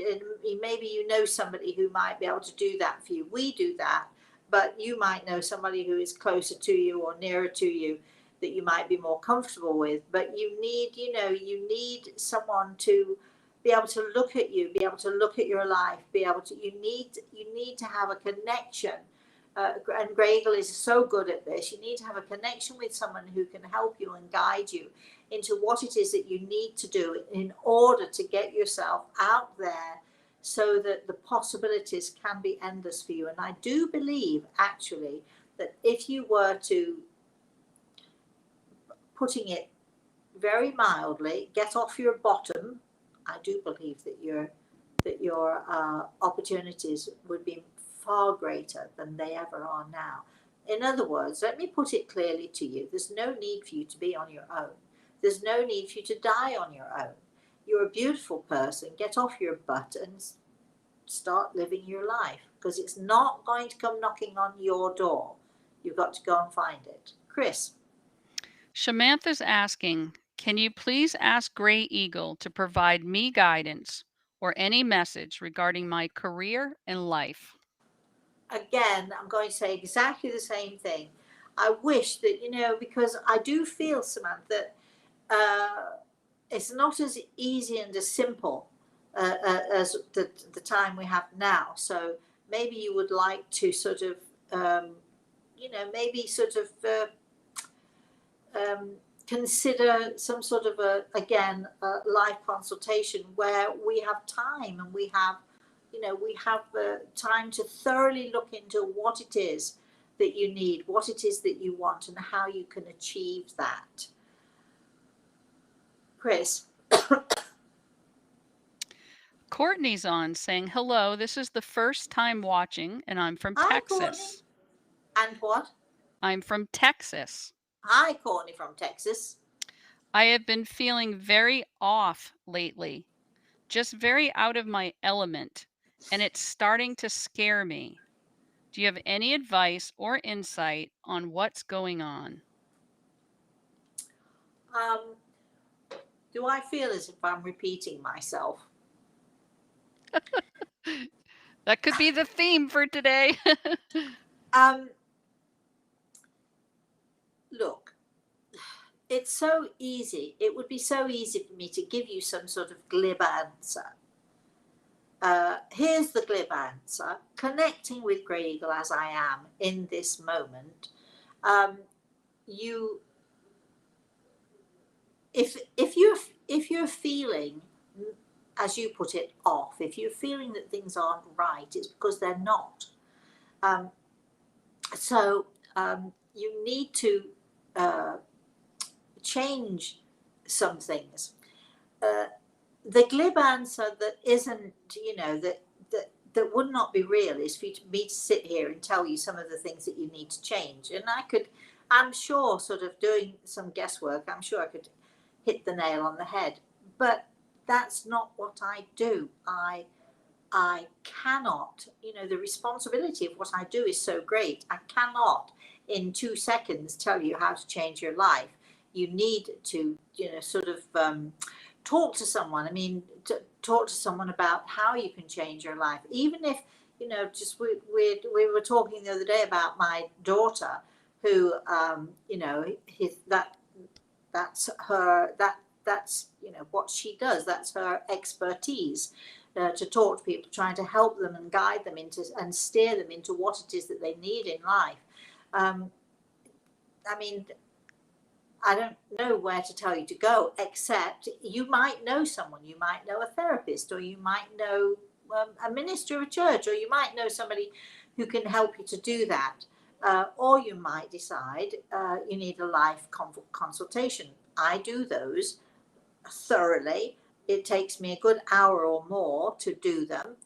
maybe you know somebody who might be able to do that for you. We do that, but you might know somebody who is closer to you or nearer to you that you might be more comfortable with. But you need someone to be able to look at you, be able to look at your life, you need to have a connection. And Gregel is so good at this. You need to have a connection with someone who can help you and guide you into what it is that you need to do in order to get yourself out there, so that the possibilities can be endless for you. And I do believe, actually, that if you were to, putting it very mildly, get off your bottom, I do believe that your opportunities would be far greater than they ever are now. In other words, let me put it clearly to you. There's no need for you to be on your own. There's no need for you to die on your own. You're a beautiful person. Get off your butt and start living your life, because it's not going to come knocking on your door. You've got to go and find it. Chris. Samantha's asking, can you please ask Gray Eagle to provide me guidance or any message regarding my career and life? Again, I'm going to say exactly the same thing. I wish that, because I do feel, Samantha, it's not as easy and as simple as the time we have now. So maybe you would like to sort of, maybe sort of consider some sort of a live consultation where we have time and we have time to thoroughly look into what it is that you need, what it is that you want, and how you can achieve that. Chris. Courtney's on saying, hello, this is the first time watching and I'm from Hi, Texas. Courtney. And what? I'm from Texas. Hi, Courtney from Texas. I have been feeling very off lately, just very out of my element, and it's starting to scare me. Do you have any advice or insight on what's going on? Do I feel as if I'm repeating myself? That could be the theme for today. Look, it's so easy. It would be so easy for me to give you some sort of glib answer. Here's the glib answer. Connecting with Grey Eagle as I am in this moment, if you're feeling, as you put it, off, if you're feeling that things aren't right, it's because they're not. So you need to change some things. The glib answer that isn't, that would not be real is for me to sit here and tell you some of the things that you need to change. And I'm sure, sort of doing some guesswork, I'm sure I could hit the nail on the head. But that's not what I do. I cannot, the responsibility of what I do is so great. I cannot in 2 seconds tell you how to change your life. You need to, sort of talk to someone. I mean, talk to someone about how you can change your life. Even if, just we were talking the other day about my daughter who, that's her, that's, what she does. That's her expertise. To talk to people, trying to help them and guide them into and steer them into what it is that they need in life. Um, I mean, I don't know where to tell you to go, except you might know someone, you might know a therapist, or you might know a minister of a church, or you might know somebody who can help you to do that. Or you might decide you need a life consultation. I do those thoroughly. It takes me a good hour or more to do them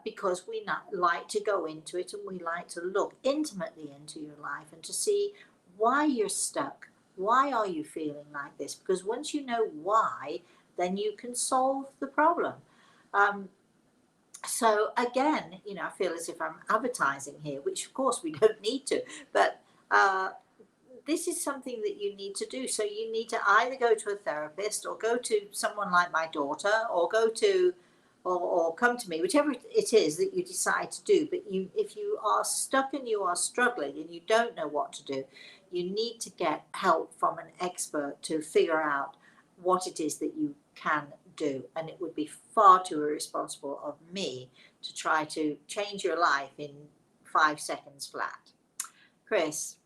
because we like to go into it and we like to look intimately into your life and to see why you're stuck. Why are you feeling like this? Because once you know why, then you can solve the problem. Um, so again, I feel as if I'm advertising here, which of course we don't need to, but uh, this is something that you need to do. So you need to either go to a therapist or go to someone like my daughter or go to or come to me, whichever it is that you decide to do. But if you are stuck and you are struggling and you don't know what to do, you need to get help from an expert to figure out what it is that you can do. And it would be far too irresponsible of me to try to change your life in 5 seconds flat. Chris.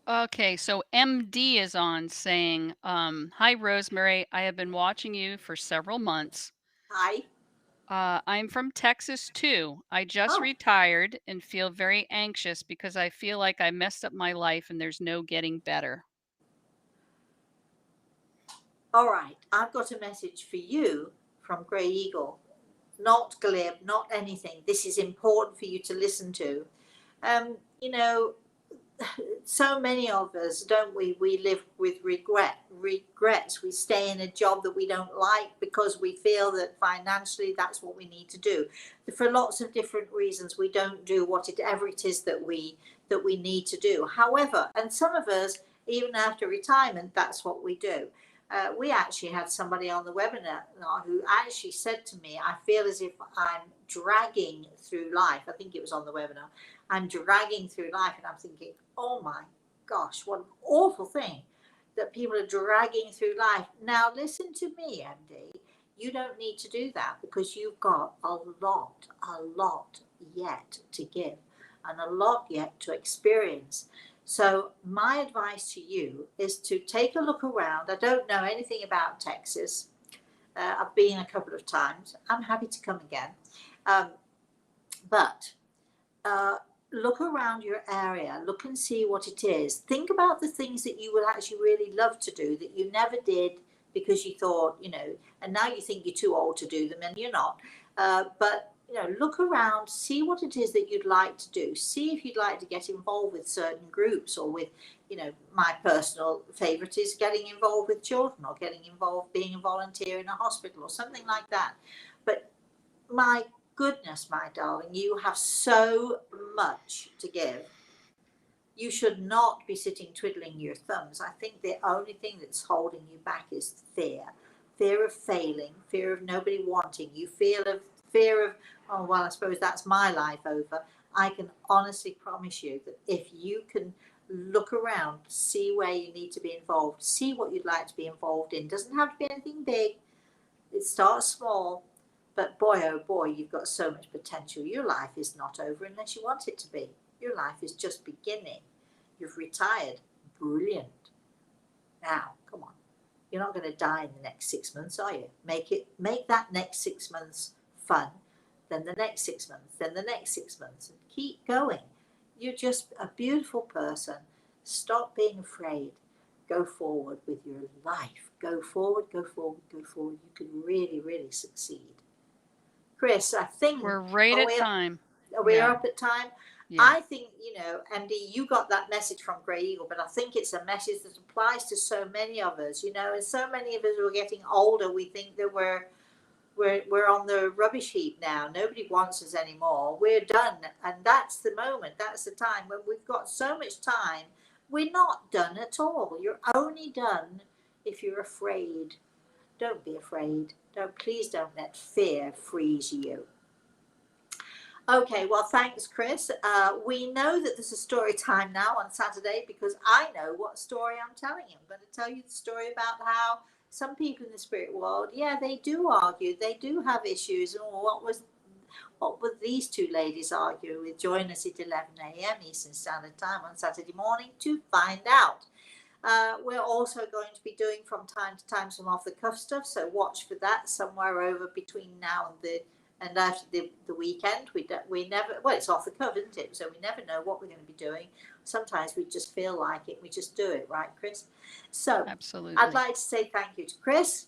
Okay, so MD is on saying, "Hi, Rosemary. I have been watching you for several months. Hi. I'm from Texas too. I just Oh, retired and feel very anxious because I feel like I messed up my life and there's no getting better." all right. I've got a message for you from Grey Eagle. Not glib, not anything. This is important for you to listen to. Um, you know, so many of us, don't we? We live with regrets. We stay in a job that we don't like because we feel that financially that's what we need to do. For lots of different reasons, we don't do whatever it is that we need to do. However, and some of us, even after retirement, that's what we do. We actually had somebody on the webinar who actually said to me, I feel as if I'm dragging through life. I think it was on the webinar. I'm dragging through life, and I'm thinking, oh my gosh, what an awful thing that people are dragging through life. Now, listen to me, MD. You don't need to do that because you've got a lot yet to give and a lot yet to experience. So, my advice to you is to take a look around. I don't know anything about Texas. I've been a couple of times. I'm happy to come again. Um, but uh, look around your area, look and see what it is. Think about the things that you would actually really love to do that you never did because you thought, and now you think you're too old to do them and you're not. But look around, see what it is that you'd like to do. See if you'd like to get involved with certain groups or with, my personal favorite is getting involved with children or getting involved being a volunteer in a hospital or something like that. But my goodness, my darling, you have so much to give. You should not be sitting twiddling your thumbs. I think the only thing that's holding you back is fear of failing, fear of nobody wanting you, fear of, oh, well, I suppose that's my life over. I can honestly promise you that if you can look around, see where you need to be involved, see what you'd like to be involved in. Doesn't have to be anything big. It starts small, but boy, oh boy, you've got so much potential. Your life is not over unless you want it to be. Your life is just beginning. You've retired. Brilliant. Now, come on. You're not going to die in the next 6 months, are you? Make that next 6 months fun. Then the next 6 months, then the next 6 months, and keep going. You're just a beautiful person. Stop being afraid. Go forward with your life. Go forward, go forward, go forward. You can really, really succeed. Chris, I think, We're right are at we, time. are we Yeah. up at time? Yeah. I think, MD, you got that message from Grey Eagle, but I think it's a message that applies to so many of us, and so many of us who are getting older, we think that we're on the rubbish heap now. Nobody wants us anymore. We're done. And that's the moment. That's the time when we've got so much time. We're not done at all. You're only done if you're afraid. Don't be afraid. Please don't let fear freeze you. Okay, well, thanks, Chris. We know that there's a story time now on Saturday because I know what story I'm telling you. I'm going to tell you the story about how some people in the spirit world, yeah, they do argue, they do have issues. And what would these two ladies argue with? Join us at 11 a.m. Eastern Standard Time on Saturday morning to find out. We're also going to be doing from time to time some off the cuff stuff, so watch for that somewhere over between now and after the weekend. We never, well, it's off the cuff, isn't it? So we never know what we're going to be doing. Sometimes we just feel like it, we just do it, right, Chris? So I'd Absolutely. like to say thank you to Chris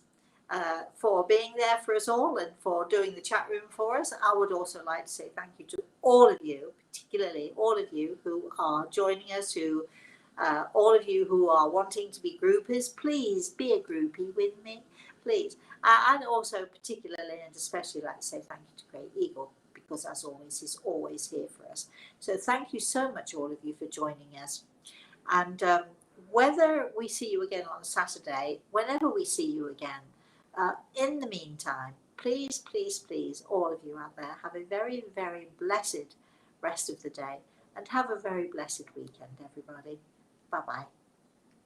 for being there for us all and for doing the chat room for us. I would also like to say thank you to all of you, particularly all of you who are joining us, all of you who are wanting to be groupers, please be a groupie with me, please. And also particularly and especially like to say thank you to Grey Eagle, because as always, he's always here for us. So thank you so much, all of you, for joining us. And whether we see you again on Saturday, whenever we see you again, in the meantime, please, please, please, all of you out there, have a very, very blessed rest of the day and have a very blessed weekend, everybody. Bye-bye.